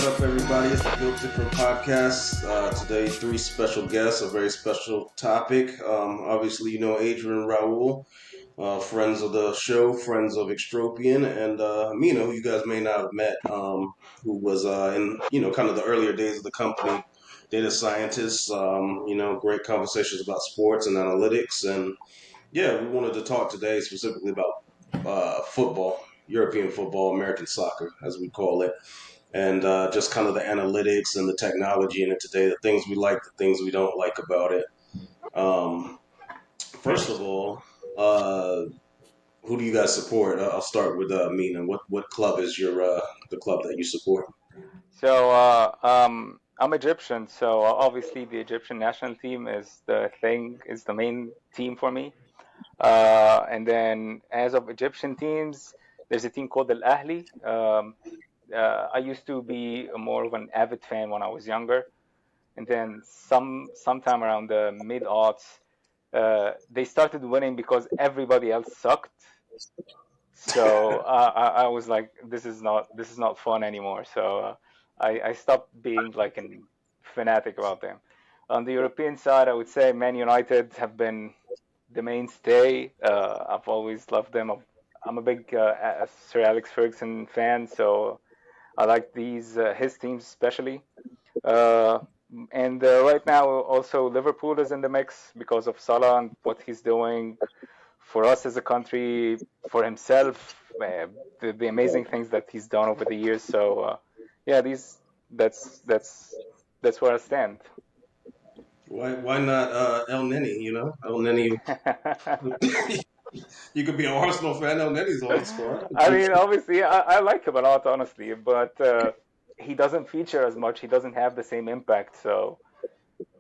up, everybody? It's the Guilt Different Podcast. Today, three special guests, a very special topic. Obviously, you know Adrian, Raul, friends of the show, friends of Extropian, and Mina, who you guys may not have met, who was in kind of the earlier days of the company, data scientist. Great conversations about sports and analytics, and yeah, we wanted to talk today specifically about football, European football, American soccer, as we call it, and just kind of the analytics and the technology in it today, the things we like, the things we don't like about it. Um, First of all, uh, who do you guys support? I'll start with Mina. What club is your the club that you support? I'm Egyptian, so obviously the Egyptian national team is the main team for me. And then as of Egyptian teams, there's a team called Al Ahli. I used to be more of an avid fan when I was younger, and then sometime around the mid aughts, they started winning because everybody else sucked. So I was like, this is not fun anymore. So I stopped being like a fanatic about them. On the European side, I would say Man United have been the mainstay. I've always loved them. I'm a big Sir Alex Ferguson fan, so I like these his teams especially. Uh, and right now, also Liverpool is in the mix because of Salah and what he's doing for us as a country, for himself, the amazing things that he's done over the years. So yeah, these that's where I stand. Why not El Nini? You know, El Nini. You could be an Arsenal fan. El Nini's on the squad. I mean, obviously, I like him a lot, honestly, but he doesn't feature as much. He doesn't have the same impact. So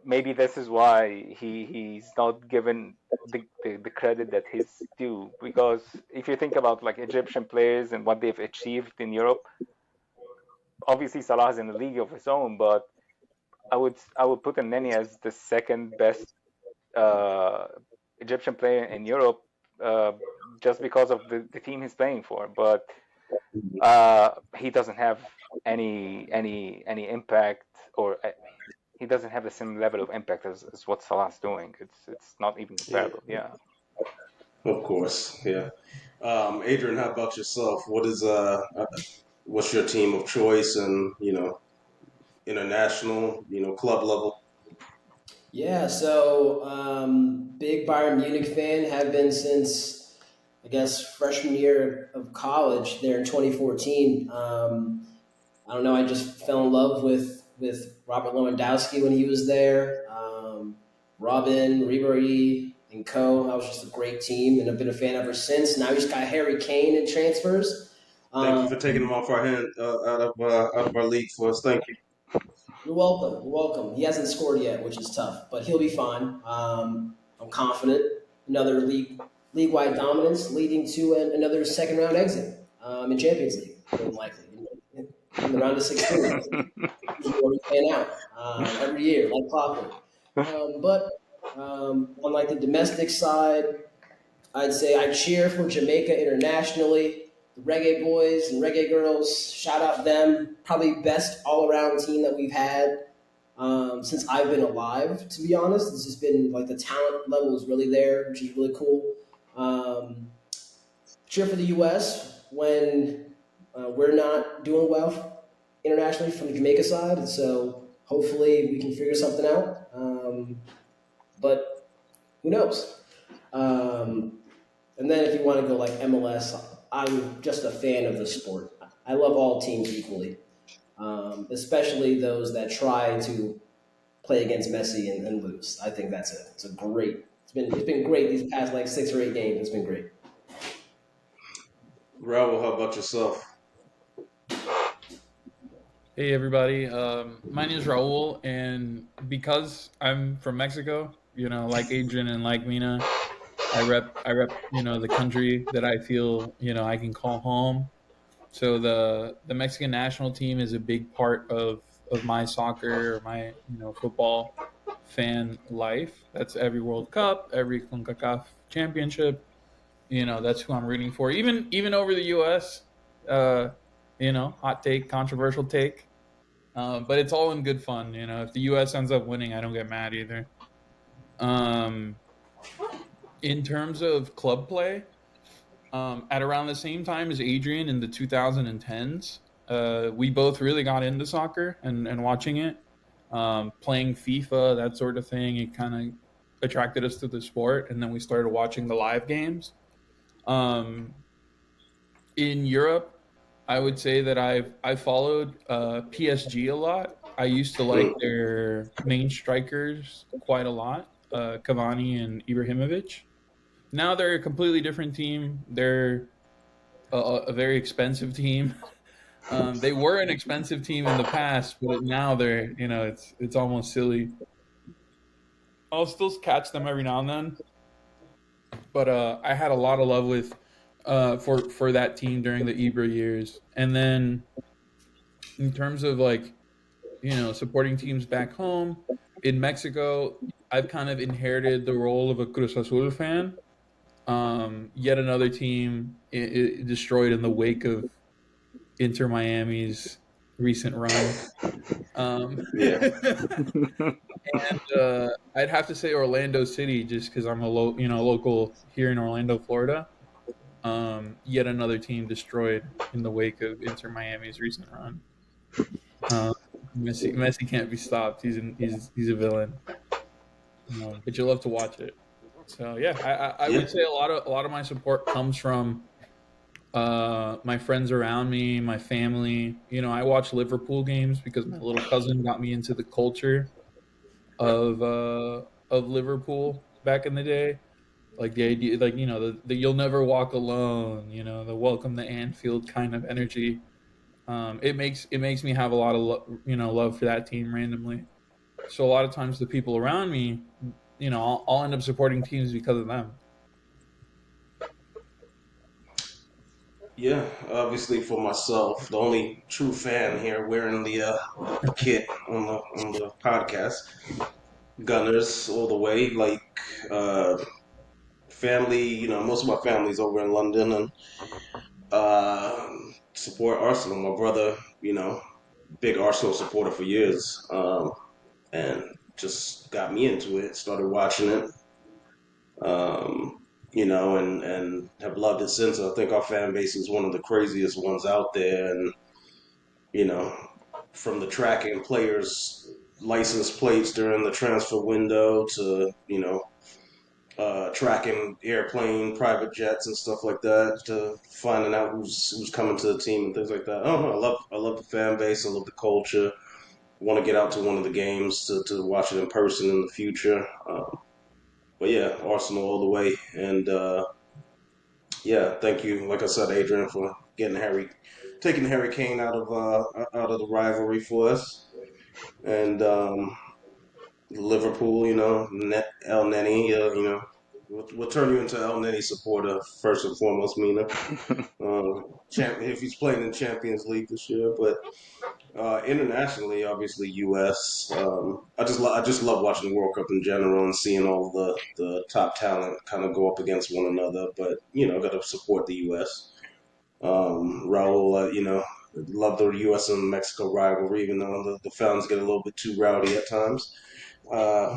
maybe this is why he's not given the credit that he's due. Because if you think about like Egyptian players and what they've achieved in Europe, obviously Salah is in a league of his own, but I would put Neni as the second best uh, Egyptian player in Europe, uh, just because of the team he's playing for. But he doesn't have any impact, or he doesn't have the same level of impact as what Salah's doing. It's not even Yeah, comparable. Yeah. of course. Yeah. Adrian, how about yourself? What's your team of choice, and international, club level? Yeah, so big Bayern Munich fan, have been since I guess freshman year of college there in 2014. I don't know, I just fell in love with Robert Lewandowski when he was there. Robin, Ribery, and Co. That was just a great team, and I've been a fan ever since. Now we just got Harry Kane in transfers. Thank you for Um, taking him off our hand, out of our league for us. Thank you. You're welcome. You're welcome. He hasn't scored yet, which is tough, but he'll be fine. I'm confident. Another league wide dominance leading to another second round exit in Champions League, more than likely in the round of 16. Usually where we pan out every year, like clockwork. But on like the domestic side, I'd say I cheer for Jamaica internationally. The Reggae Boys and Reggae Girls, shout out them. Probably best all around team that we've had since I've been alive. To be honest, it's just been like the talent level is really there, which is really cool. Um, Cheer for the U.S. when we're not doing well internationally from the Jamaica side, and so hopefully we can figure something out. But who knows? Um, and then if you want to go like MLS, I'm just a fan of the sport. I love all teams equally, especially those that try to play against Messi and lose. I think that's it. It's a great. It's been great these past like 6 or 8 games. It's been great. Raul, how about yourself? Hey everybody, my name is Raul, and because I'm from Mexico, like Adrian and like Mina, I rep, the country that I feel, I can call home. So the Mexican national team is a big part of my soccer or my football fan life. That's every World Cup, every CONCACAF championship. That's who I'm rooting for. Even over the U.S. Hot take, controversial take. But it's all in good fun. If the U.S. ends up winning, I don't get mad either. Um, in terms of club play, at around the same time as Adrian in the 2010s, we both really got into soccer and watching it, playing FIFA, that sort of thing. It kind of attracted us to the sport, and then we started watching the live games. Um, in Europe, I would say that I followed PSG a lot. I used to like Mm. their main strikers quite a lot, Cavani and Ibrahimovic. Now they're a completely different team. They're a very expensive team. They were an expensive team in the past, but now they're it's almost silly. I'll still catch them every now and then, but I had a lot of love with for that team during the Ibra years, and then in terms of like supporting teams back home in Mexico, I've kind of inherited the role of a Cruz Azul fan. Yet another team destroyed in the wake of Inter Miami's recent run. Yeah. And I'd have to say Orlando City, just because I'm a local here in Orlando, Florida. Yet another team destroyed in the wake of Inter Miami's recent run. Uh, Messi can't be stopped. He's a villain. But you love to watch it. So yeah, I Yeah. would say a lot of my support comes from my friends around me, my family. I watch Liverpool games because my little cousin got me into the culture of Liverpool back in the day. Like the idea, like the "you'll never walk alone," the "welcome to Anfield" kind of energy. It makes me have a lot of love for that team randomly. So a lot of times the people around me, I'll end up supporting teams because of them. Yeah, obviously for myself, the only true fan here wearing the kit on the podcast, Gunners all the way. Like uh, family, most of my family's over in London and uh, support Arsenal. My brother, big Arsenal supporter for years, and just got me into it. Started watching it, um, and have loved it since. I think our fan base is one of the craziest ones out there, and you know, from the tracking players' license plates during the transfer window to tracking airplane, private jets, and stuff like that to finding out who's coming to the team and things like that. I don't know. I love the fan base. I love the culture. Want to get out to one of the games to watch it in person in the future. But yeah, Arsenal all the way. And yeah, thank you. Like I said, Adrian, for taking Harry Kane out of the rivalry for us. And Liverpool, El Neni, we'll turn you into El Neni supporter first and foremost, Mina. If he's playing in Champions League this year, but internationally, obviously U.S. I just love watching the World Cup in general and seeing all the top talent kind of go up against one another. But got to support the U.S. Raul, love the U.S. and Mexico rivalry, even though the fans get a little bit too rowdy at times.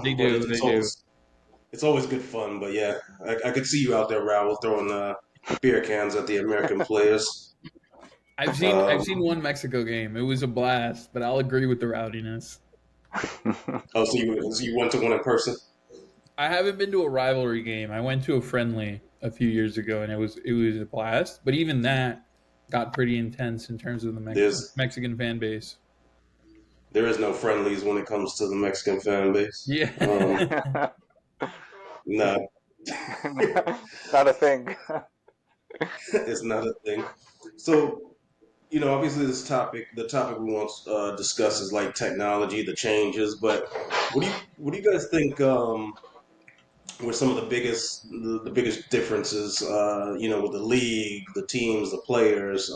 They But do, they do. it's always good fun. But yeah, I could see you out there, Raul, throwing beer cans at the American players. I've seen one Mexico game. It was a blast, but I'll agree with the rowdiness. Oh, so you went to one in person? I haven't been to a rivalry game. I went to a friendly a few years ago, and it was a blast. But even that got pretty intense in terms of the There's Mexican fan base. there is no friendlies when it comes to the Mexican fan base. Yeah. No, Not a thing. it's not a thing. So obviously the topic we want to discuss is like technology, the changes. But what do you guys think? Were some of the biggest differences? With the league, the teams, the players,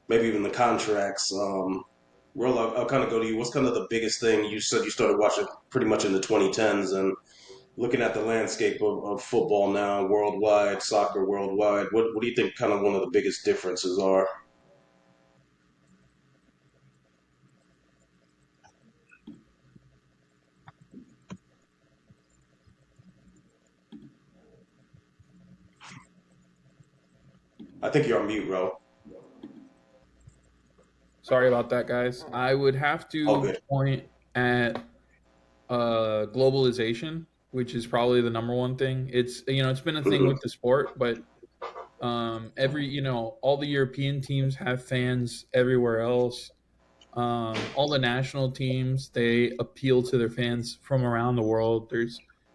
maybe even the contracts. Well, I'll kind of go to you. What's kind of the biggest thing? You said you started watching pretty much in the 2010s, and looking at the landscape of football now, worldwide, soccer worldwide. What do you think? Kind of one of the biggest differences are? I think you're on mute, bro. Sorry about that, guys. I would have All to good. point at globalization, which is probably the number one thing. It's been a thing Hmm. with the sport, but every all the European teams have fans everywhere else. All the national teams, they appeal to their fans from around the world.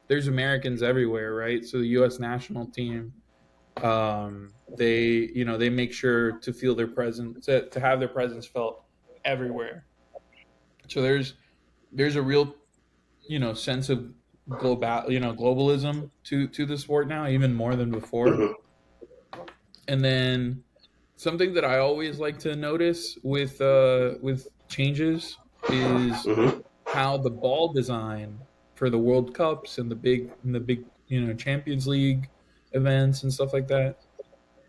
There's Americans everywhere, right? So the U.S. national team, they make sure to feel their presence, to have their presence felt everywhere. So there's a real sense of globalism to the sport now, even more than before. Hmm. And then something that I always like to notice with changes is Hmm. how the ball design for the World Cups and the big Champions League events and stuff like that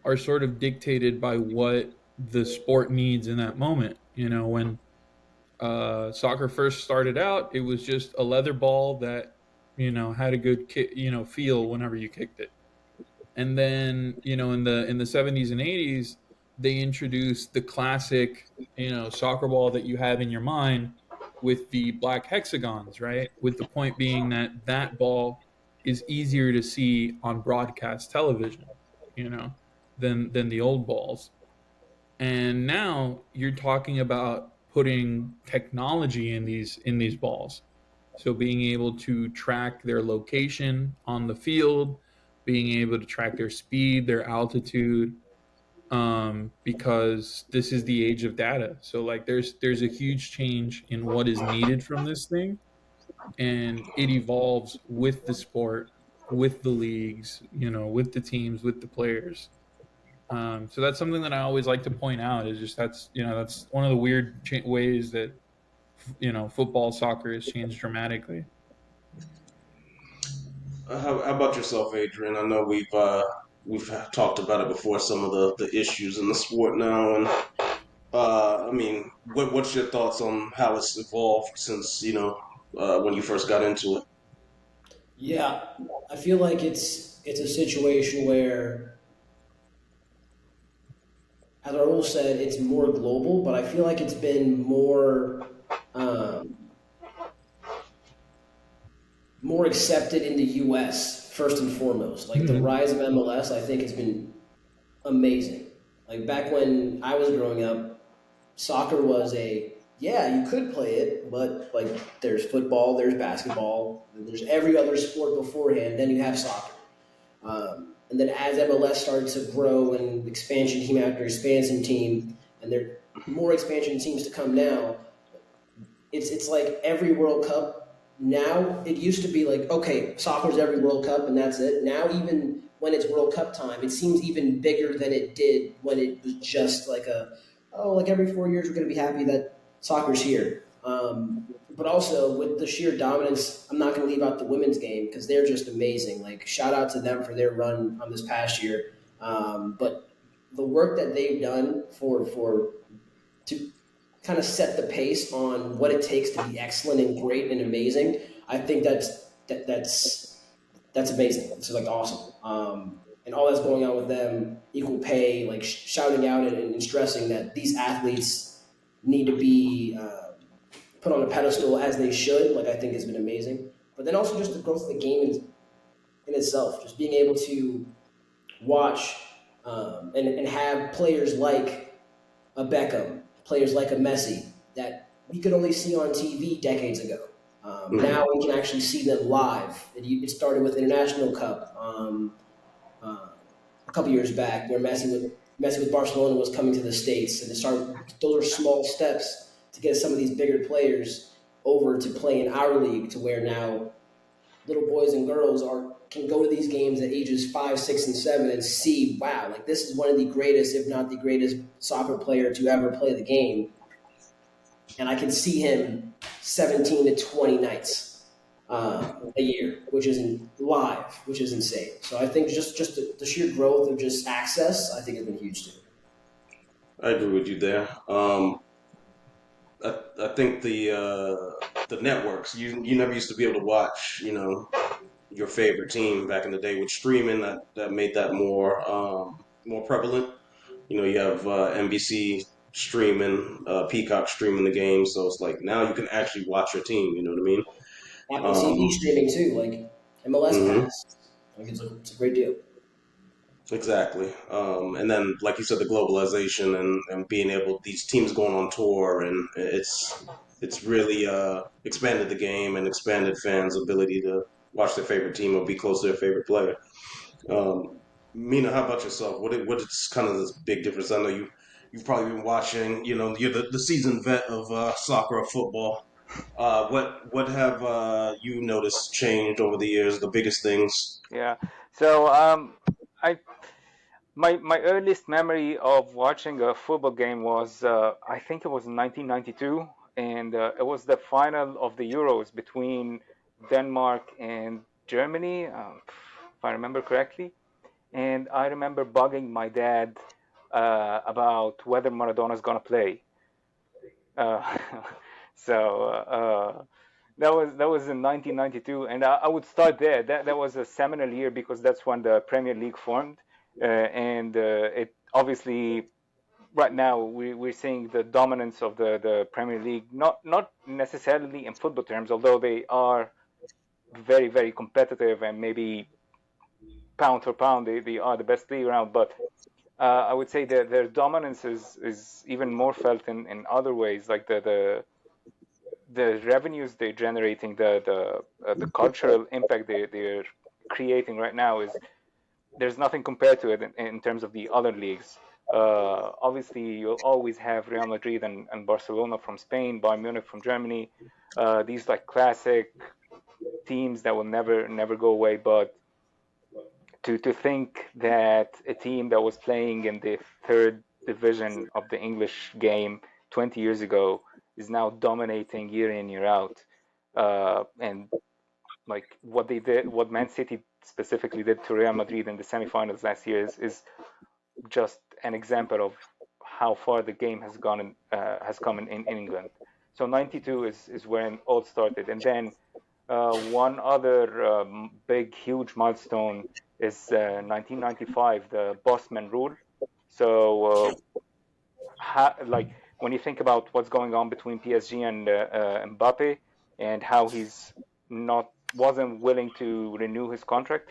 are sort of dictated by what the sport needs in that moment. When soccer first started out, it was just a leather ball that had a good feel whenever you kicked it. And then in the 70s and 80s, they introduced the classic soccer ball that you have in your mind with the black hexagons, right? With the point being that that ball is easier to see on broadcast television, you know, than the old balls. And now you're talking about putting technology in these balls. So being able to track their location on the field, being able to track their speed, their altitude, because this is the age of data. So like there's a huge change in what is needed from this thing, and it evolves with the sport, with the leagues, with the teams, with the players. So that's something that I always like to point out. Is just that's one of the weird ways that football, soccer has changed dramatically. How about yourself, Adrian? I know we've talked about it before. Some of the issues in the sport now, and I mean, what's your thoughts on how it's evolved since when you first got into it? Yeah, I feel like it's a situation where, as Raul said, it's more global, but I feel like it's been um, more accepted in the U.S. first and foremost. Like the Hmm. rise of MLS, I think has been amazing. Like back when I was growing up, soccer was a yeah, you could play it, but like there's football, there's basketball, there's every other sport beforehand. Then you have soccer. And then as MLS started to grow and expansion team after expansion team, and there are more expansion teams to come now, it's like every World Cup now. It used to be like okay, soccer's every World Cup and that's it. Now even when it's World Cup time, it seems even bigger than it did when it was just like a oh like every 4 years we're going to be happy that soccer's here. But also with the sheer dominance, I'm not going to leave out the women's game because they're just amazing. Like shout out to them for their run on this past year. But the work that they've done for to kind of set the pace on what it takes to be excellent and great and amazing, I think that's amazing. It's like awesome. And all that's going on with them, equal pay, like shouting out and stressing that these athletes need to be put on a pedestal as they should. Like I think has been amazing. But then also just the growth of the game in itself, just being able to watch and have players like a Beckham, players like a Messi that we could only see on TV decades ago. Hmm. Now we can actually see them live. It started with International Cup a couple years back, where Messi with Barcelona was coming to the states, and it started. Those are small steps to get some of these bigger players over to play in our league, to where now little boys and girls are can go to these games at ages 5, 6, and 7 and see, wow, like this is one of the greatest, if not the greatest, soccer player to ever play the game, and I can see him 17 to 20 nights a year, which is live, which is insane. So I think just the sheer growth of just access, I think has been huge too. I agree with you there. I think the networks you never used to be able to watch your favorite team back in the day with streaming that made that more prevalent. You have NBC streaming, Peacock streaming the game, so it's like now you can actually watch your team. You know what I mean? Apple TV streaming too, like MLS Mhm. Pass. Like it's a great deal. Exactly. And then, like you said, the globalization and being able, these teams going on tour, and it's really expanded the game and expanded fans' ability to watch their favorite team or be close to their favorite player. Um, Mina, how about yourself? What is kind of this big difference? I know you've probably been watching. You know, you're the seasoned vet of soccer or football. What have you noticed changed over the years? The biggest things. Yeah. So I my earliest memory of watching a football game was I think it was in 1992, and it was the final of the Euros between Denmark and Germany, if I remember correctly. And I remember bugging my dad about whether Maradona's gonna play. Uh, so that was in 1992, and I would start there. That was a seminal year because that's when the Premier League formed, and it obviously right now we're seeing the dominance of the Premier League, not necessarily in football terms, although they are very very competitive and maybe pound for pound they are the best league around, but I would say that their dominance is even more felt in other ways, like the revenues they're generating, the cultural impact they're creating right now is there's nothing compared to it in terms of the other leagues. Obviously, you'll always have Real Madrid and Barcelona from Spain, Bayern Munich from Germany. These like classic teams that will never go away. But to think that a team that was playing in the third division of the English game 20 years ago is now dominating year in year out, and like what they did, what Man City specifically did to Real Madrid in the semifinals last year is just an example of how far the game has gone has come in England. So 92 is when it all started, and then one other big, huge milestone is 1995, the Bosman rule. So, like when you think about what's going on between PSG and Mbappe, and how he's not wasn't willing to renew his contract,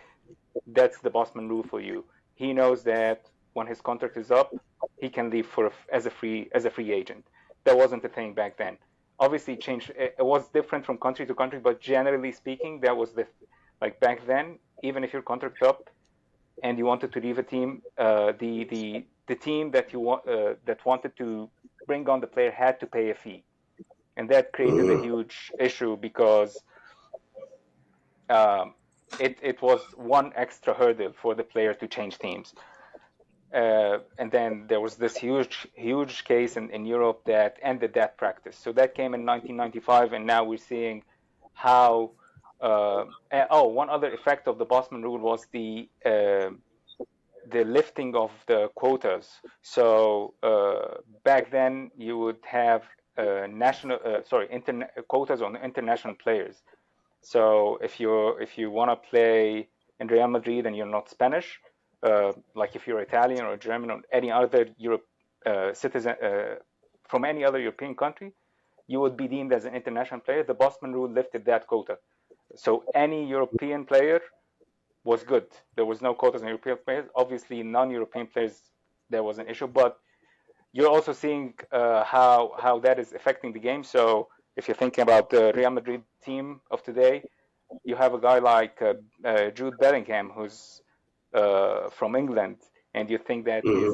that's the Bosman rule for you. He knows that when his contract is up, he can leave for as a free agent. That wasn't a thing back then. Obviously, it changed. It was different from country to country, but generally speaking, that was the like back then. Even if your contract up and you wanted to leave a team, the team that you want that wanted to bring on the player had to pay a fee, and that created a Hmm. huge issue because um, it was one extra hurdle for the player to change teams. And then there was this huge case in Europe that ended that practice. So that came in 1995, and now we're seeing how. One other effect of the Bosman rule was the lifting of the quotas. So back then you would have quotas on international players. So if you want to play in Real Madrid and you're not Spanish, like if you're Italian or German or any other citizen from any other European country, you would be deemed as an international player. The Bosman rule lifted that quota. So any European player was good. There was no quotas on European players. Obviously, non-European players, there was an issue, but you're also seeing how that is affecting the game. So if you're thinking about the Real Madrid team of today, you have a guy like Jude Bellingham, who's from England, and you think that Hmm.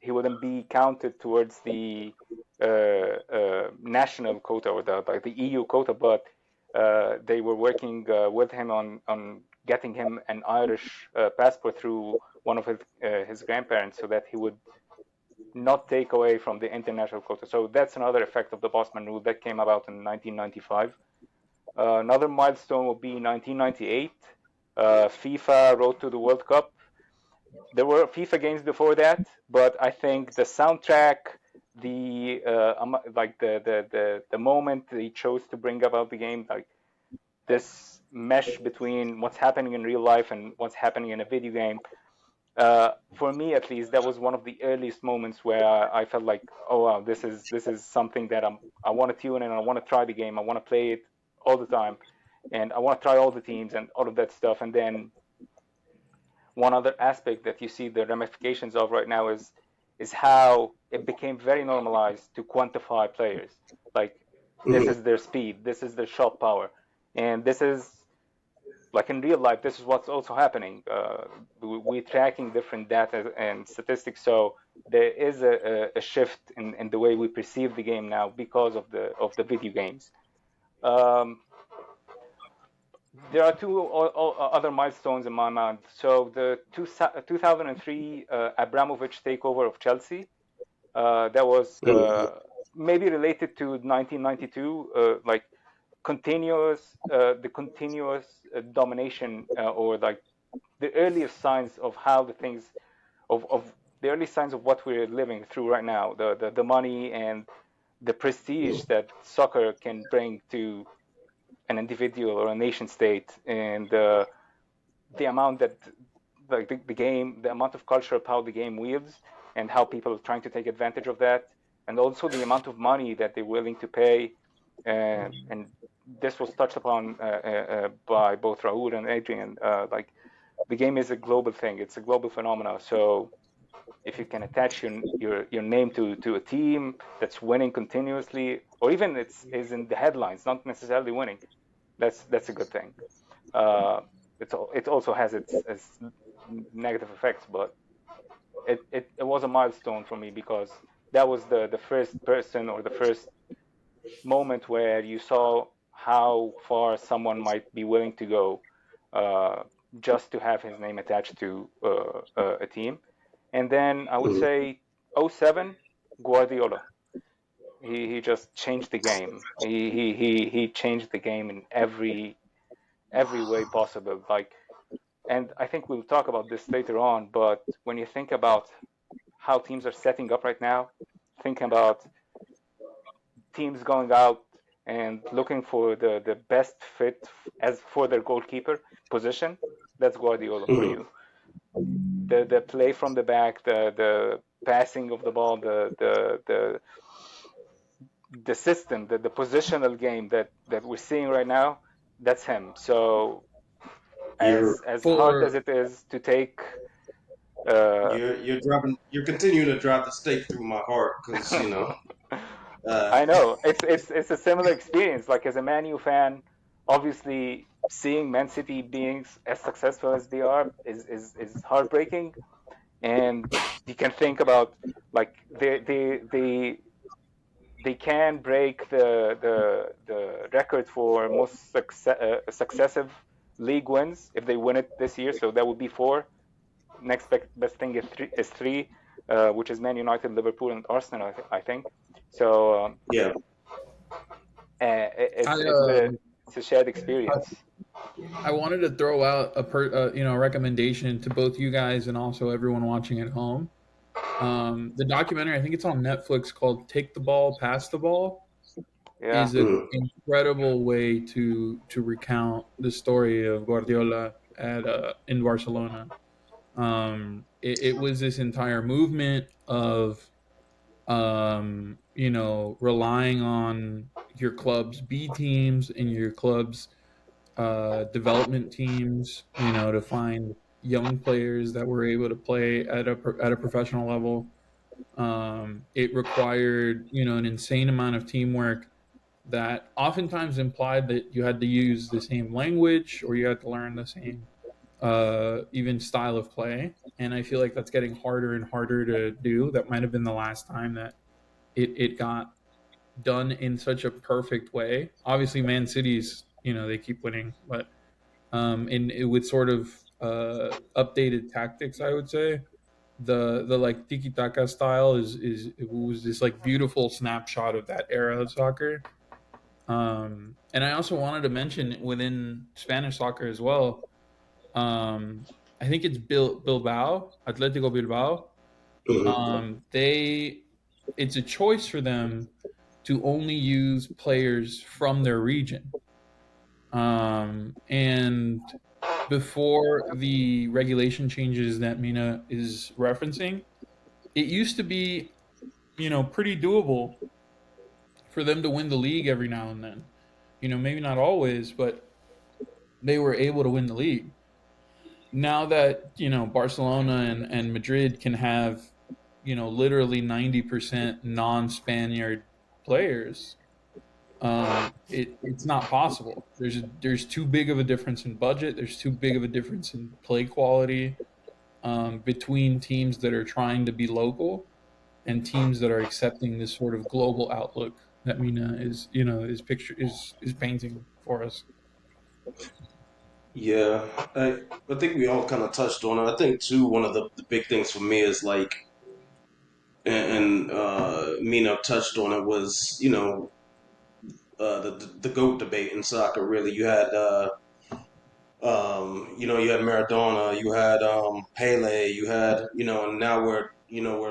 he wouldn't be counted towards the national quota or the EU quota, but they were working with him on getting him an Irish passport through one of his grandparents, so that he would not take away from the international quota. So that's another effect of the Bosman rule that came about in 1995. Another milestone will be 1998. FIFA Road to the World Cup. There were FIFA games before that, but I think the soundtrack, the moment they chose to bring about the game, like this mesh between what's happening in real life and what's happening in a video game, For me at least, that was one of the earliest moments where I felt like, oh wow, this is something that I want to tune in, I want to try the game, I want to play it all the time, and I want to try all the teams and all of that stuff. And then one other aspect that you see the ramifications of right now is how it became very normalized to quantify players. Like, this Mhm. is their speed, this is their shot power, and this is like in real life, this is what's also happening. We're tracking different data and statistics, so there is a shift in the way we perceive the game now because of the video games. Um, there are two other milestones in my mind. So the 2003 Abramovich takeover of Chelsea, that was Mhm. maybe related to 1992, like the continuous domination, or like the earliest signs of how the things of the early signs of what we're living through right now, the money and the prestige that soccer can bring to an individual or a nation state, and the amount that like the amount of cultural power the game wields, and how people are trying to take advantage of that, and also the amount of money that they're willing to pay. And this was touched upon by both Raul and Adrian. Like, the game is a global thing; it's a global phenomenon. So if you can attach your name to a team that's winning continuously, or even it's is in the headlines, not necessarily winning, that's a good thing. Uh, it also has its negative effects, but it was a milestone for me because that was the first person or the first moment where you saw how far someone might be willing to go, uh, just to have his name attached to a team. And then I would Mhm. say '07, Guardiola. He just changed the game. He changed the game in every way possible. Like, and I think we'll talk about this later on, but when you think about how teams are setting up right now, think about teams going out and looking for the best fit as for their goalkeeper position. That's Guardiola for Mhm. you. The play from the back, the passing of the ball, the system, the positional game that we're seeing right now, that's him. So You're as hard as For it is to take, uh, you're continuing to drive the stake through my heart because uh, I know it's a similar experience. Like, as a Man U fan, obviously seeing Man City being as successful as they are is heartbreaking. And you can think about, like, they can break the record for most successive league wins if they win it this year. So that would be four. Next best thing is three, which is Man United, Liverpool, and Arsenal. I think. So yeah. I it's a shared experience. I wanted to throw out a recommendation to both you guys and also everyone watching at home. The documentary, I think it's on Netflix, called "Take the Ball, Pass the Ball," Yeah. is an incredible way to recount the story of Guardiola at in Barcelona. It was this entire movement of relying on your club's B teams and your club's development teams, to find young players that were able to play at a professional level. It required, an insane amount of teamwork that oftentimes implied that you had to use the same language or you had to learn the same even style of play. And I feel like that's getting harder and harder to do. That might have been the last time that it got done in such a perfect way. Obviously, Man City's, they keep winning, but with sort of updated tactics, I would say the like tiki taka style is it was this like beautiful snapshot of that era of soccer. And I also wanted to mention within Spanish soccer as well. I think it's Bilbao, Atletico Bilbao. Mhm. They it's a choice for them to only use players from their region. And before the regulation changes that Mina is referencing, it used to be, pretty doable for them to win the league every now and then. Maybe not always, but they were able to win the league. Now that, Barcelona and Madrid can have, literally 90% non Spaniard players, it's not possible. There's too big of a difference in budget. There's too big of a difference in play quality between teams that are trying to be local and teams that are accepting this sort of global outlook that Mina is painting for us. Yeah, I think we all kind of touched on it. I think too one of the big things for me is like, and Mina touched on it was the goat debate in soccer. Really, you had you had Maradona, you had Pele, you had and now we're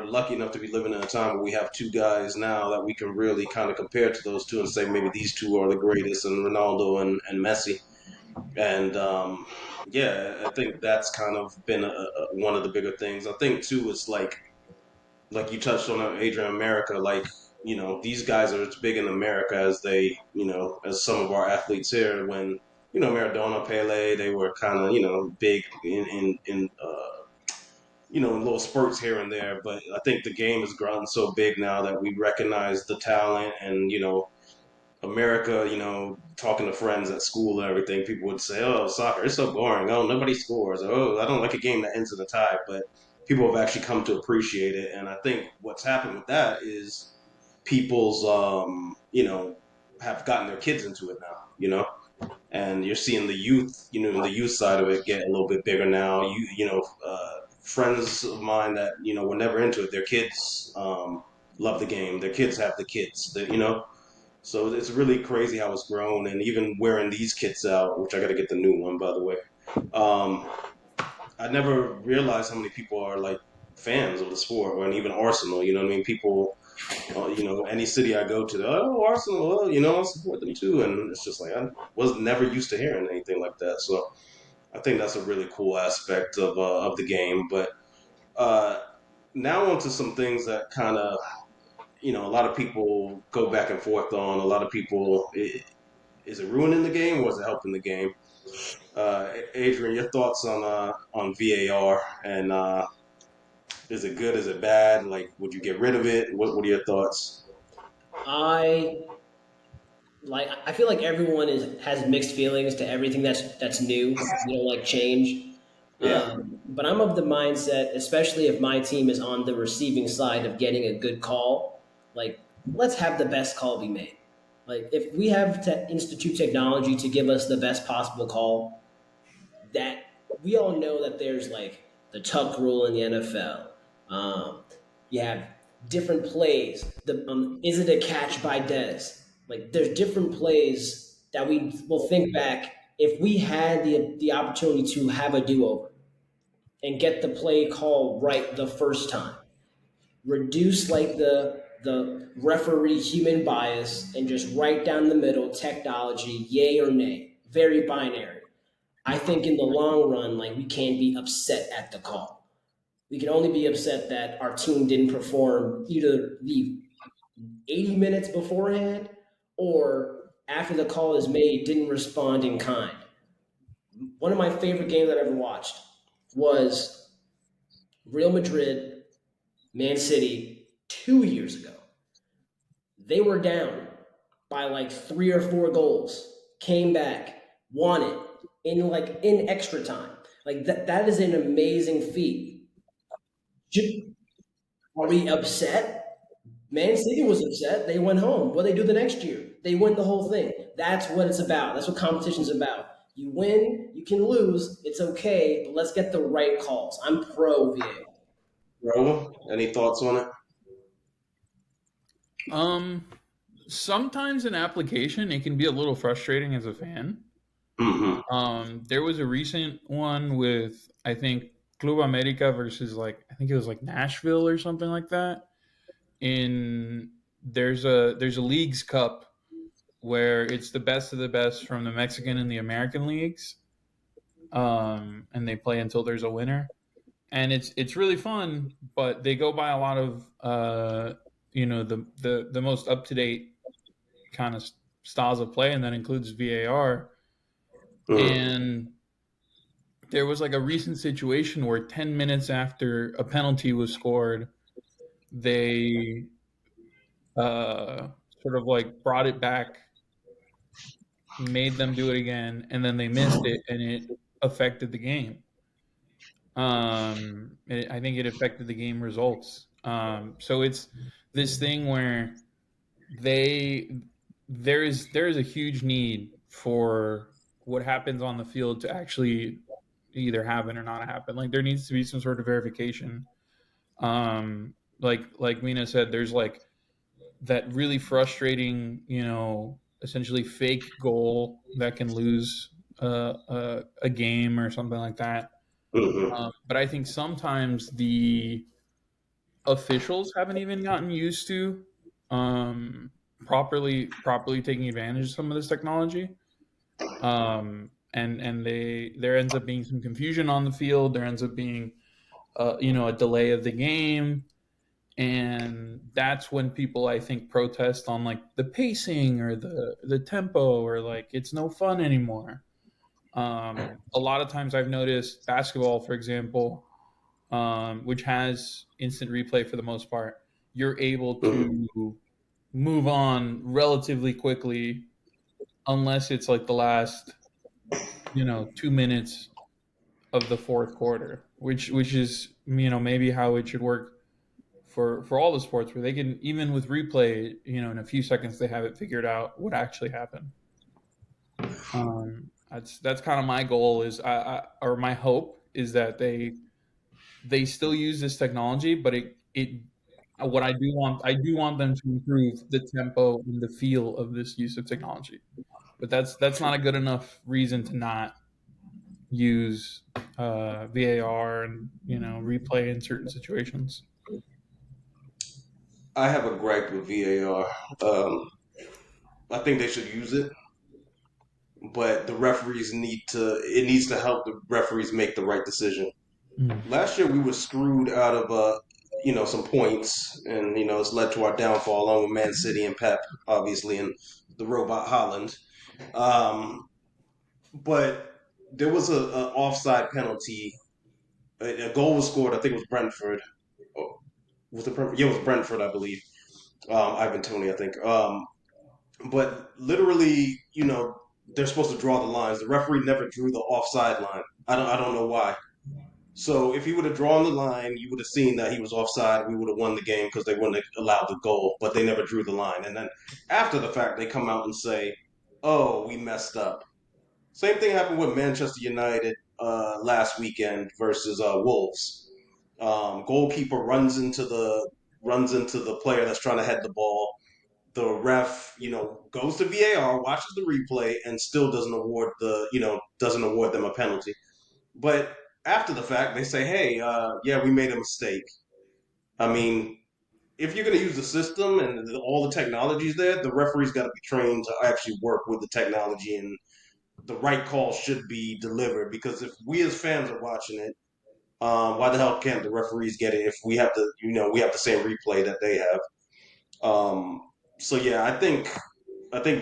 lucky enough to be living in a time where we have two guys now that we can really kind of compare to those two and say maybe these two are the greatest, and Ronaldo and Messi. And yeah, I think that's kind of been one of the bigger things. I think too is like you touched on Adrian America, like these guys are as big in America as they as some of our athletes here. When Maradona, Pele, they were kind of big in little spurts here and there. But I think the game has grown so big now that we recognize the talent and America, talking to friends at school and everything, people would say, "Oh, soccer, it's so boring. Oh, nobody scores. Oh, I don't like a game that ends in a tie." But people have actually come to appreciate it, and I think what's happened with that is people's, have gotten their kids into it now, and you're seeing the youth, the youth side of it get a little bit bigger now. Friends of mine that were never into it, their kids love the game. Their kids have the kids, that. So it's really crazy how it's grown, and even wearing these kits out, which I got to get the new one, by the way. Um, I never realized how many people are like fans of the sport, or even Arsenal. You know what I mean? People, any city I go to, oh Arsenal, well, I support them too, and it's just like I was never used to hearing anything like that. So I think that's a really cool aspect of the game. But uh, now onto some things that kind of a lot of people go back and forth on. A lot of people, is it ruining the game or is it helping the game? Adrian, your thoughts on VAR, and is it good? Is it bad? Like, would you get rid of it? What are your thoughts? I I feel like everyone has mixed feelings to everything that's new. You don't like change, Yeah, but I'm of the mindset, especially if my team is on the receiving side of getting a good call. Like, let's have the best call be made. Like, if we have to institute technology to give us the best possible call, that we all know that there's like the tuck rule in the NFL. You have different plays. Is it a catch by Dez? Like, there's different plays that we will think back if we had the opportunity to have a do over and get the play call right the first time. Reduce like the referee human bias and just right down the middle technology, yay or nay, very binary. I think in the long run, like, we can't be upset at the call. We can only be upset that our team didn't perform either the 80 minutes beforehand or after the call is made, didn't respond in kind. One of my favorite games I've ever watched was Real Madrid, Man City 2 years ago. They were down by like 3 or 4 goals, came back, won it in extra time. Like, that is an amazing feat. Are we upset? Man City was upset. They went home. What they do the next year? They win the whole thing. That's what it's about. That's what competition's about. You win, you can lose. It's okay, but let's get the right calls. I'm pro VAR. Raul, any thoughts on it? Um, Sometimes in application, it can be a little frustrating as a fan. Mm-hmm. There was a recent one with, I think, Club America versus, like, I think it was like Nashville or something like that. In there's a leagues cup where it's the best of the best from the Mexican and the American leagues. and they play until there's a winner, and it's really fun. But they go by a lot of the most up to date kind of styles of play, and that includes VAR. Mm, And there was like a recent situation where 10 minutes after a penalty was scored, they sort of like brought it back, made them do it again, and then they missed it, and it affected the game. I think it affected the game results. So it's this thing where they there is a huge need for what happens on the field to actually either happen or not happen. Like there needs to be some sort of verification. Like Mina said, there's like that really frustrating, essentially fake goal that can lose a game or something like that. hmm But I think sometimes the officials haven't even gotten used to um, properly taking advantage of some of this technology. And there ends up being some confusion on the field. There ends up being a delay of the game, and that's when people I think protest on like the pacing or the tempo, or like it's no fun anymore. A lot of times I've noticed basketball, for example, which has instant replay for the most part, you're able hmm to move on relatively quickly unless it's like the last 2 minutes of the fourth quarter, which is maybe how it should work for all the sports, where they can, even with replay, in a few seconds they have it figured out what actually happened. That's kind of my goal is or my hope is that they still use this technology, but it what I do want them to improve the tempo and the feel of this use of technology. But that's not a good enough reason to not use VAR and replay in certain situations. I have a gripe with VAR. I think they should use it, but the referees it needs to help the referees make the right decision. Mm. Last year we were screwed out of some points, and it's led to our downfall, along with Man City and Pep, obviously, and the robot Holland. Um, but there was a offside penalty. A goal was scored. I think it was Brentford. Oh, was it Brentford? Yeah, it was Brentford, I believe. Ivan Tony, I think. But literally, they're supposed to draw the lines. The referee never drew the offside line. I don't know why. So if he would have drawn the line, you would have seen that he was offside. We would have won the game because they wouldn't have allowed the goal, but they never drew the line. And then after the fact, they come out and say, "Oh, we messed up." Same thing happened with Manchester United last weekend versus Wolves. Goalkeeper runs into the player that's trying to head the ball. The ref, goes to VAR, watches the replay, and still doesn't award them a penalty. But after the fact, they say, "Hey, yeah, we made a mistake." I mean, if you're going to use the system and all the technologies there, the referee's got to be trained to actually work with the technology, and the right call should be delivered. Because if we as fans are watching it, why the hell can't the referees get it if we have the same replay that they have? Um, so yeah, I think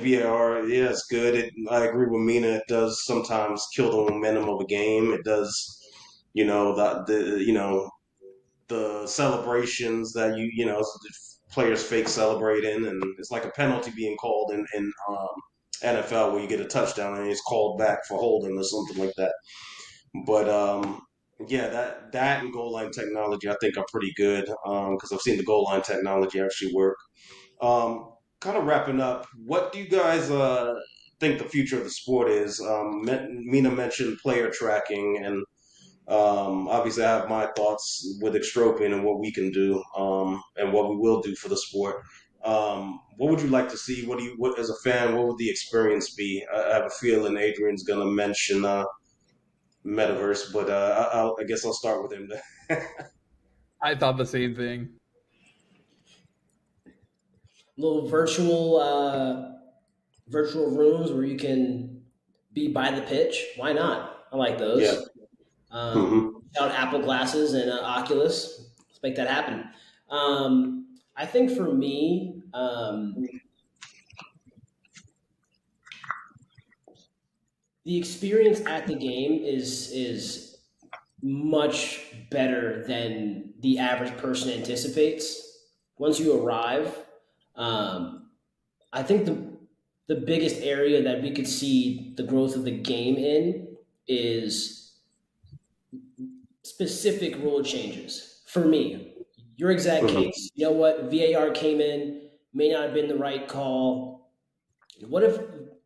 VAR, yeah, it's good. I agree with Mina. It does sometimes kill the momentum of a game. It does, the celebrations that players fake celebrating, and it's like a penalty being called in NFL where you get a touchdown and it's called back for holding or something like that. But yeah, that and goal line technology I think are pretty good because I've seen the goal line technology actually work. Kind of wrapping up, what do you guys think the future of the sport is? Mina mentioned player tracking, and obviously I have my thoughts with Extropian and what we can do and what we will do for the sport. What would you like to see? What as a fan, what would the experience be? I have a feeling Adrian's going to mention metaverse, but I guess I'll start with him. I thought the same thing. Little virtual rooms where you can be by the pitch. Why not? I like Yeah. those. Hmm. Shout out Apple glasses and Oculus. Let's make that happen. I think for me, the experience at the game is much better than the average person anticipates. Once you arrive, um, I think the biggest area that we could see the growth of the game in is specific rule changes. For me, your exact Hmm. case, you know what? VAR came in, may not have been the right call. What if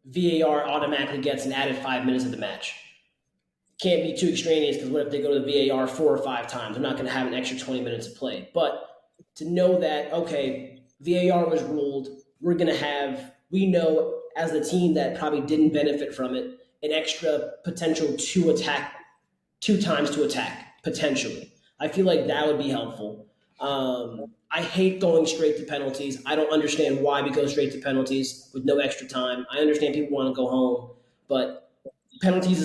VAR automatically gets an added 5 minutes of the match? Can't be too extraneous because what if they go to the VAR 4 or 5 times? They're not going to have an extra 20 minutes of play. But to know that, okay, VAR was ruled, we're going to have, we know as the team that probably didn't benefit from it, an extra potential two times to attack, potentially. I feel like that would be helpful. I hate going straight to penalties. I don't understand why we go straight to penalties with no extra time. I understand people want to go home, but penalties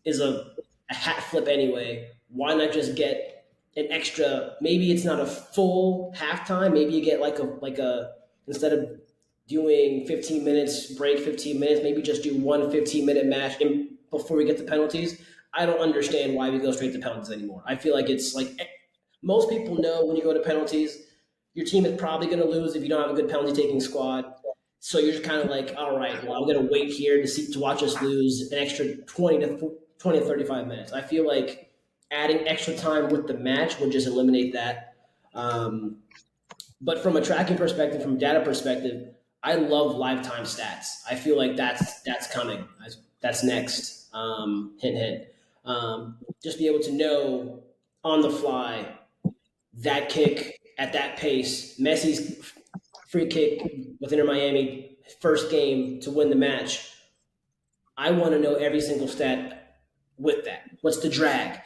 is a hat flip anyway. Why not just get an extra? Maybe it's not a full halftime. Maybe you get like a instead of doing 15 minutes break, 15 minutes. Maybe just do one 15-minute match before we get to penalties. I don't understand why we go straight to penalties anymore. I feel like it's like most people know when you go to penalties, your team is probably going to lose if you don't have a good penalty taking squad. So you're just kind of like, all right, well, I'm going to wait here to watch us lose an extra 20 to 35 minutes. I feel like adding extra time with the match would just eliminate that. But from a tracking perspective, from a data perspective, I love lifetime stats. I feel like that's coming. That's next. Hint, hint. Just be able to know on the fly that kick at that pace, Messi's free kick with Inter Miami, first game to win the match. I want to know every single stat with that. What's the drag?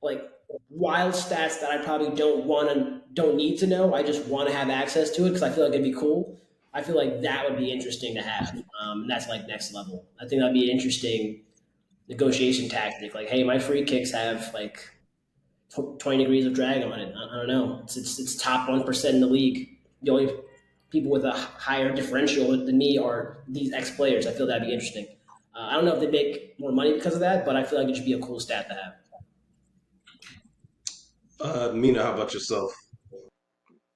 Like wild stats that I probably don't need to know. I just want to have access to it because I feel like it'd be cool. I feel like that would be interesting to have. That's like next level. I think that'd be an interesting negotiation tactic. Like, hey, my free kicks have like 20 degrees of drag on it. I don't know. It's top 1% in the league. The only people with a higher differential than me are these ex players. I feel that'd be interesting. I don't know if they make more money because of that, but I feel like it should be a cool stat to have. Mina, how about yourself?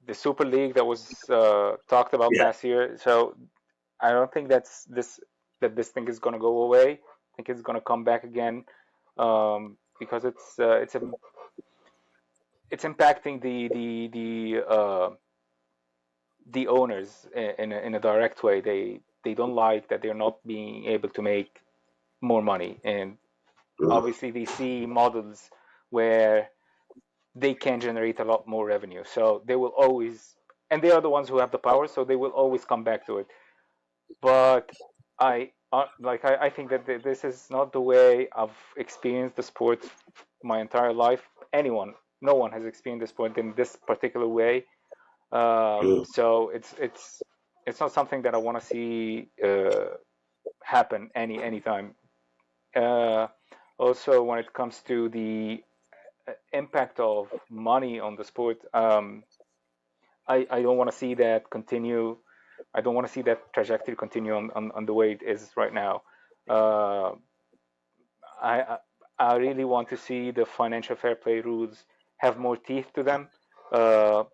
The Super League that was talked about Yeah. last year. So I don't think that this thing is going to go away. I think it's going to come back again because it's impacting the owners in a direct way. They don't like that they're not being able to make more money, and Mhm. obviously they see models where they can generate a lot more revenue. So they will always, and they are the ones who have the power, so they will always come back to it. But I think that this is not the way I've experienced the sport my entire life. No one has experienced the sport in this particular way. Mhm. So it's not something that I want to see happen anytime. Uh, Also, when it comes to the impact of money on the sport, I don't want to see that continue. I don't want to see that trajectory continue on the way it is right now. Uh, I I really want to see the financial fair play rules have more teeth to them,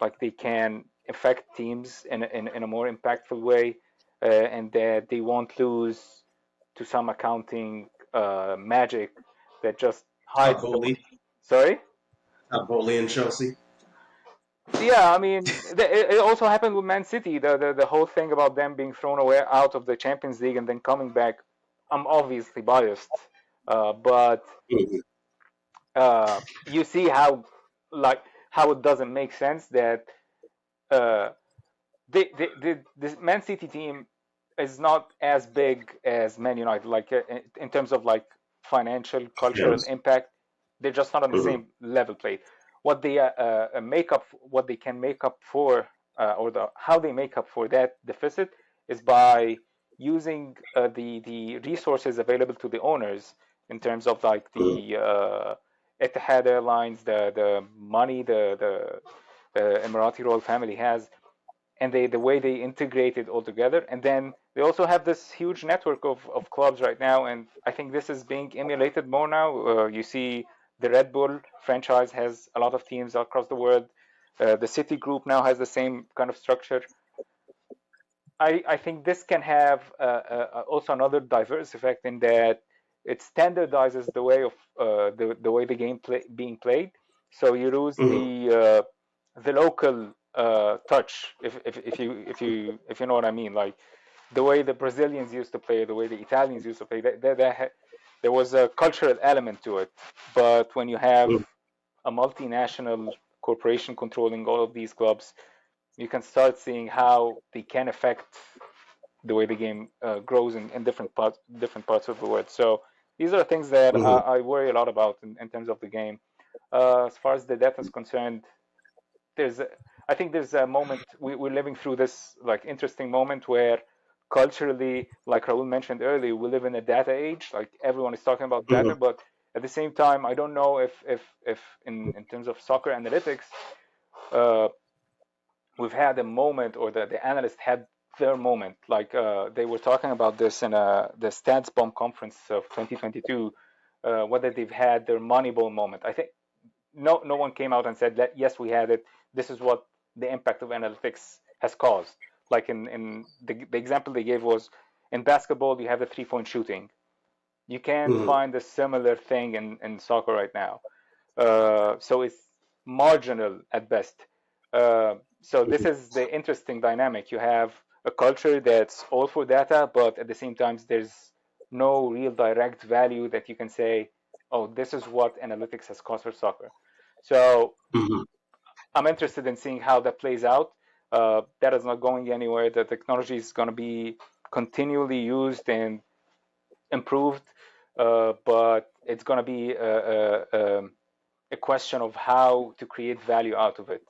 like they can affect teams in a more impactful way, and that they won't lose to some accounting magic that just Top hides the. goalie, Sorry. top goalie in Chelsea. Yeah, I mean, it also happened with Man City. The whole thing about them being thrown away out of the Champions League and then coming back. I'm obviously biased, but Mhm. you see how like how it doesn't make sense that uh, this Man City team is not as big as Man United, like in terms of like financial, cultural Yes. impact. They're just not on the Mhm. same level played. What they can make up for, or how they make up for that deficit is by using the resources available to the owners in terms of like the Etihad Airlines, the money the Emirati royal family has, and the way they integrate it all together. And then they also have this huge network of clubs right now, and I think this is being emulated more now. You see the Red Bull franchise has a lot of teams across the world. The City Group now has the same kind of structure. I think this can have also another diverse effect in that it standardizes the way of the way the game being played. So you lose the local touch, if you know what I mean, like the way the Brazilians used to play, the way the Italians used to play. There was a cultural element to it, but when you have a multinational corporation controlling all of these clubs, you can start seeing how they can affect the way the game grows in different parts of the world. So these are things that I worry a lot about in terms of the game. As far as the depth is concerned, there's I think there's a moment we're living through this like interesting moment where culturally, like Raul mentioned earlier, we live in a data age. Like everyone is talking about data, but at the same time, I don't know if in terms of soccer analytics, uh, we've had a moment, or the analysts had their moment. Like they were talking about this in the Stats Bomb conference of 2022, whether they've had their Moneyball moment. I think no one came out and said that yes, we had it. This is what the impact of analytics has caused. Like in the example they gave was in basketball, you have the 3-point shooting. You can't find a similar thing in soccer right now. So it's marginal at best. So this is the interesting dynamic. You have a culture that's all for data, but at the same time, there's no real direct value that you can say, oh, this is what analytics has cost for soccer. So I'm interested in seeing how that plays out. That is not going anywhere. The technology is going to be continually used and improved, but it's going to be a question of how to create value out of it.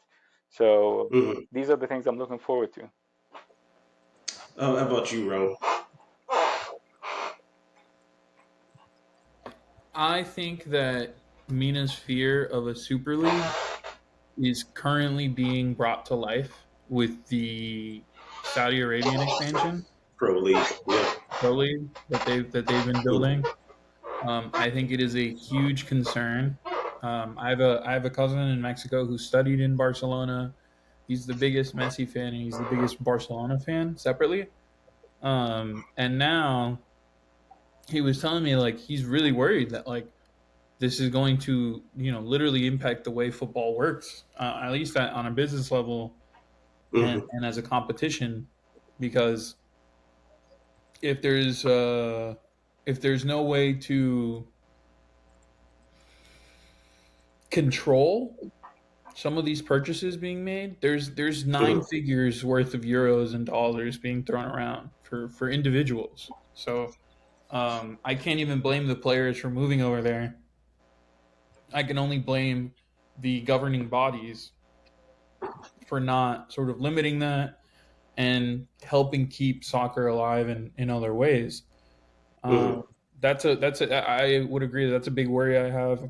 So these are the things I'm looking forward to. How about you, Raul? I think that Mina's fear of a Super League is currently being brought to life with the Saudi Arabian expansion, Pro League. Yeah. Pro League that they've been building. I think it is a huge concern. I have a cousin in Mexico who studied in Barcelona. He's the biggest Messi fan and he's the biggest Barcelona fan separately. And now he was telling me like he's really worried that like this is going to literally impact the way football works, at least on a business level and as a competition, because if there's uh, if there's no way to control some of these purchases being made, there's nine figures worth of euros and dollars being thrown around for individuals. So I can't even blame the players for moving over there. I can only blame the governing bodies for not sort of limiting that and helping keep soccer alive in other ways. I would agree that's a big worry I have.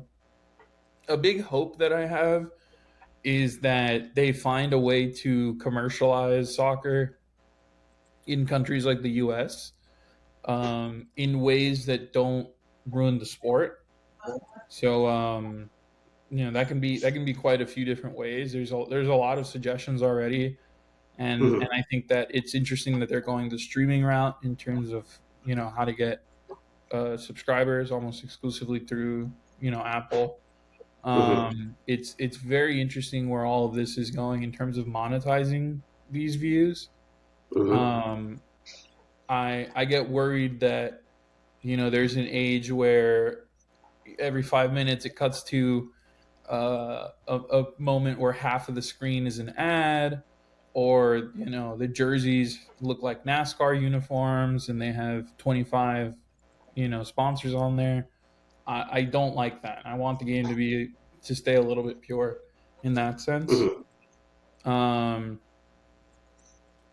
A big hope that I have is that they find a way to commercialize soccer in countries like the U.S. In ways that don't ruin the sport. So that can be quite a few different ways. There's a lot of suggestions already, and I think that it's interesting that they're going the streaming route in terms of how to get subscribers almost exclusively through Apple. It's very interesting where all of this is going in terms of monetizing these views. I get worried that there's an age where every 5 minutes it cuts to a moment where half of the screen is an ad, or the jerseys look like NASCAR uniforms and they have 25 sponsors on there. I don't like that. I want the game to stay a little bit pure in that sense. And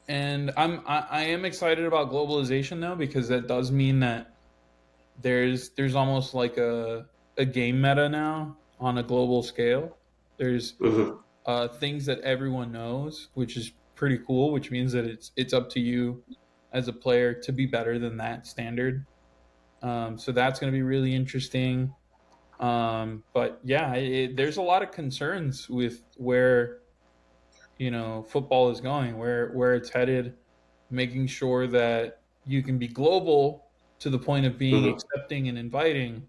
I am excited about globalization though, because that does mean that there's almost like a game meta now on a global scale. There's Hmm. things that everyone knows, which is pretty cool. Which means that it's up to you as a player to be better than that standard. So that's going to be really interesting. But yeah, there's a lot of concerns with where football is going, where it's headed, making sure that you can be global to the point of being Hmm. accepting and inviting,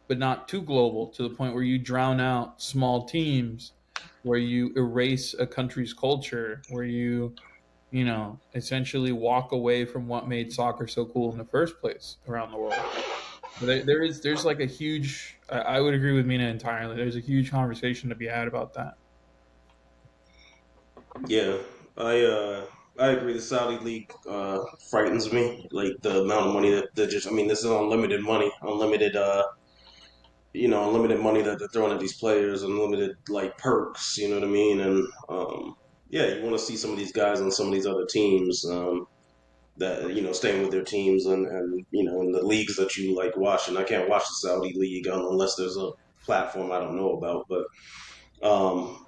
but not too global to the point where you drown out small teams, where you erase a country's culture, where you essentially walk away from what made soccer so cool in the first place around the world. There's like a huge. I would agree with Mina entirely. There's a huge conversation to be had about that. Yeah, I uh, I agree. The Saudi league frightens me. Like the amount of money that they're just. I mean, this is unlimited money, unlimited money that they're throwing at these players, unlimited like perks. You know what I mean? And yeah, you want to see some of these guys on some of these other teams. That staying with their teams and in the leagues that you like watching. I can't watch the Saudi league unless there's a platform I don't know about. But um,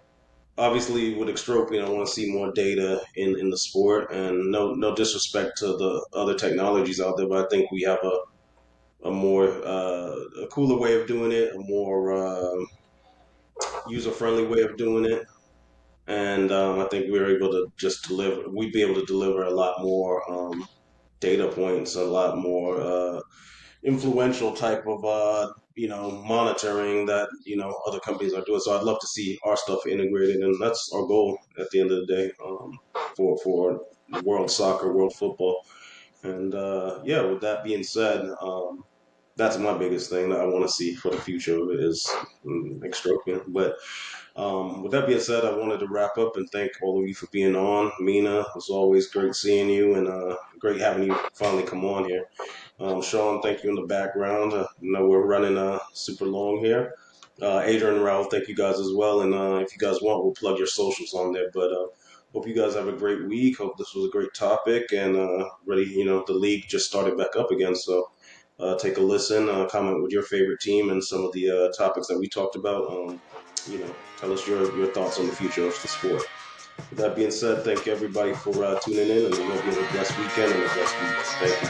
obviously with Extropian, I want to see more data in the sport. And no disrespect to the other technologies out there, but I think we have a more a cooler way of doing it, a more user friendly way of doing it. And I think we're able to just deliver. We'd be able to deliver a lot more data points, a lot more influential type of monitoring that other companies are doing. So I'd love to see our stuff integrated, and that's our goal at the end of the day, for world soccer, world football. And yeah, with that being said, that's my biggest thing that I want to see for the future of it is Extropian. But with that being said, I wanted to wrap up and thank all of you for being on. Mina, it's always great seeing you and great having you finally come on here. Sean, thank you in the background. I know we're running super long here. Adrian and Raul, thank you guys as well. And if you guys want, we'll plug your socials on there. But hope you guys have a great week. Hope this was a great topic and ready. The league just started back up again, so take a listen. Comment with your favorite team and some of the topics that we talked about. Tell us your thoughts on the future of the sport. With that being said, thank you everybody for tuning in, and we hope you have a blessed weekend and a blessed week. Thank you.